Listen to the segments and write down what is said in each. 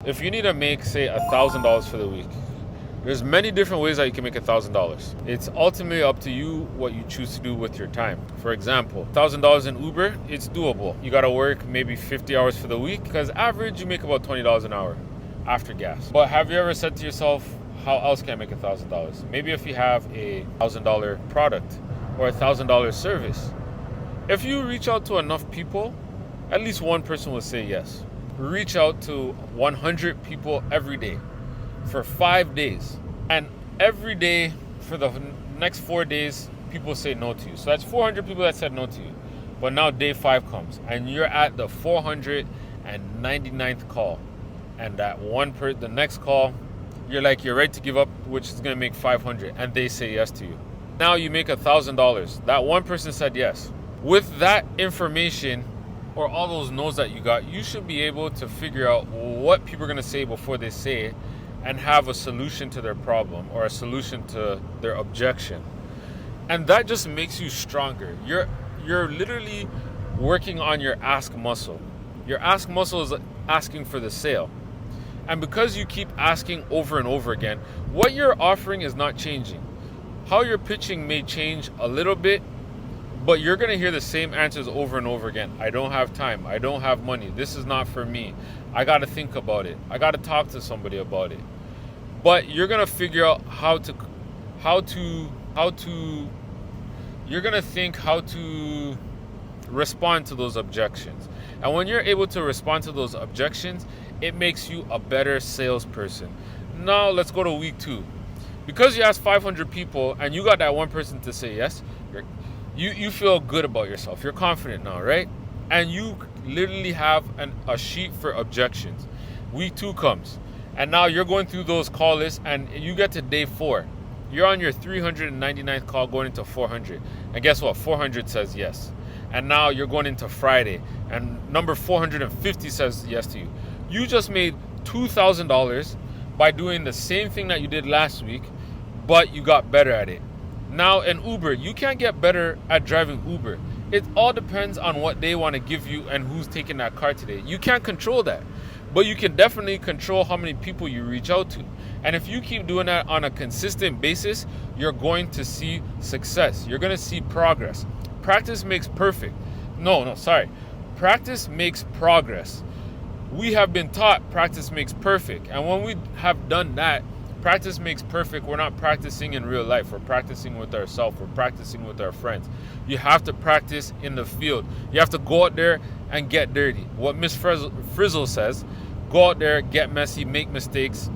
If you need to make, say, $1,000 for the week, there's many different ways that you can make $1,000. It's ultimately up to you what you choose to do with your time. For example, $1,000 in Uber, it's doable. You gotta work maybe 50 hours for the week because average you make about $20 an hour after gas. But have you ever said to yourself, how else can I make $1,000? Maybe if you have a $1,000 product or a $1,000 service. If you reach out to enough people, at least one person will say yes. Reach out to 100 people every day for 5 days. And every day for the next 4 days, people say no to you. So that's 400 people that said no to you. But now day 5 comes and you're at the 499th call. And that the next call, you're ready to give up, which is gonna make 500, and they say yes to you. Now you make $1,000. That one person said yes. With that information or all those no's that you got, you should be able to figure out what people are gonna say before they say it and have a solution to their problem or a solution to their objection. And that just makes you stronger. You're literally working on your ask muscle. Your ask muscle is asking for the sale. And because you keep asking over and over again, what you're offering is not changing. How you're pitching may change a little bit, but you're going to hear the same answers over and over again. I don't have time. I don't have money. This is not for me. I got to think about it. I got to talk to somebody about it. But you're going to figure out you're going to think how to respond to those objections. And when you're able to respond to those objections, it makes you a better salesperson. Now let's go to week 2. Because you asked 500 people and you got that one person to say yes, you feel good about yourself. You're confident now, right? And you literally have a sheet for objections. Week 2 comes and now you're going through those call lists and you get to day 4. You're on your 399th call going into 400. And guess what? 400 says yes. And now you're going into Friday and number 450 says yes to you. You just made $2,000 by doing the same thing that you did last week, but you got better at it. Now in Uber, you can't get better at driving Uber. It all depends on what they want to give you and who's taking that car today. You can't control that, but you can definitely control how many people you reach out to. And if you keep doing that on a consistent basis, you're going to see success. You're going to see progress. Practice makes perfect. Practice makes progress. We have been taught practice makes perfect. And when we have done that, practice makes perfect, we're not practicing in real life. We're practicing with ourselves. We're practicing with our friends. You have to practice in the field. You have to go out there and get dirty. What Miss Frizzle says, go out there, get messy, make mistakes,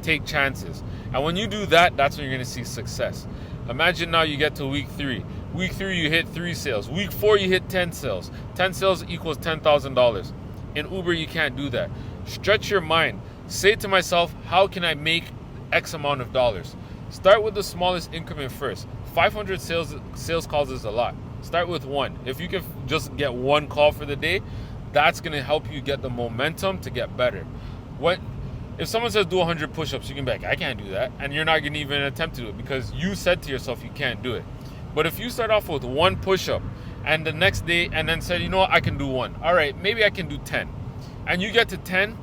take chances. And when you do that, that's when you're going to see success. Imagine now you get to week 3. Week 3, you hit 3 sales. Week 4, you hit 10 sales. 10 sales equals $10,000. In Uber, you can't do that. Stretch your mind. Say to myself, how can I make X amount of dollars? Start with the smallest increment first. 500 sales calls is a lot. Start with 1. If you can just get 1 call for the day, that's going to help you get the momentum to get better. If someone says do 100 push-ups, you can be like, I can't do that. And you're not going to even attempt to do it because you said to yourself you can't do it. But if you start off with 1 push-up and the next day and then said, you know what, I can do 1. All right, maybe I can do 10. And you get to 10,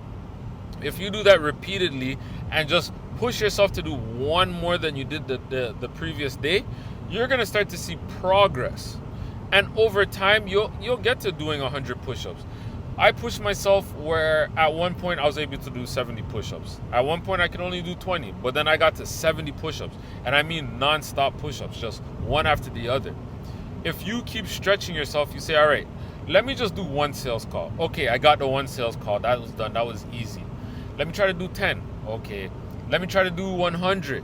if you do that repeatedly and just push yourself to do 1 more than you did the previous day, you're going to start to see progress. And over time, you'll get to doing 100 push-ups. I pushed myself where at one point I was able to do 70 push-ups. At one point I could only do 20, but then I got to 70 push-ups. And I mean non-stop push-ups, just one after the other. If you keep stretching yourself, you say, all right, let me just do 1 sales call. Okay, I got the 1 sales call. That was done. That was easy. Let me try to do 10. Okay. Let me try to do 100.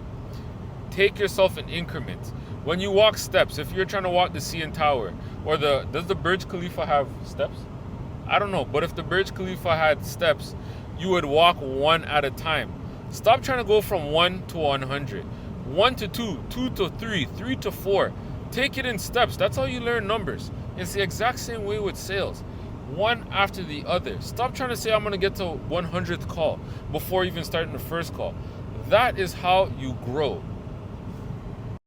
Take yourself in increments. When you walk steps, if you're trying to walk the CN Tower, or does the Burj Khalifa have steps? I don't know, but if the Burj Khalifa had steps, you would walk 1 at a time. Stop trying to go from 1 to 100. 1 to 2, 2 to 3, 3 to 4. Take it in steps. That's how you learn numbers. It's the exact same way with sales. 1 after the other. Stop trying to say I'm going to get to 100th call before even starting the first call. That is how you grow.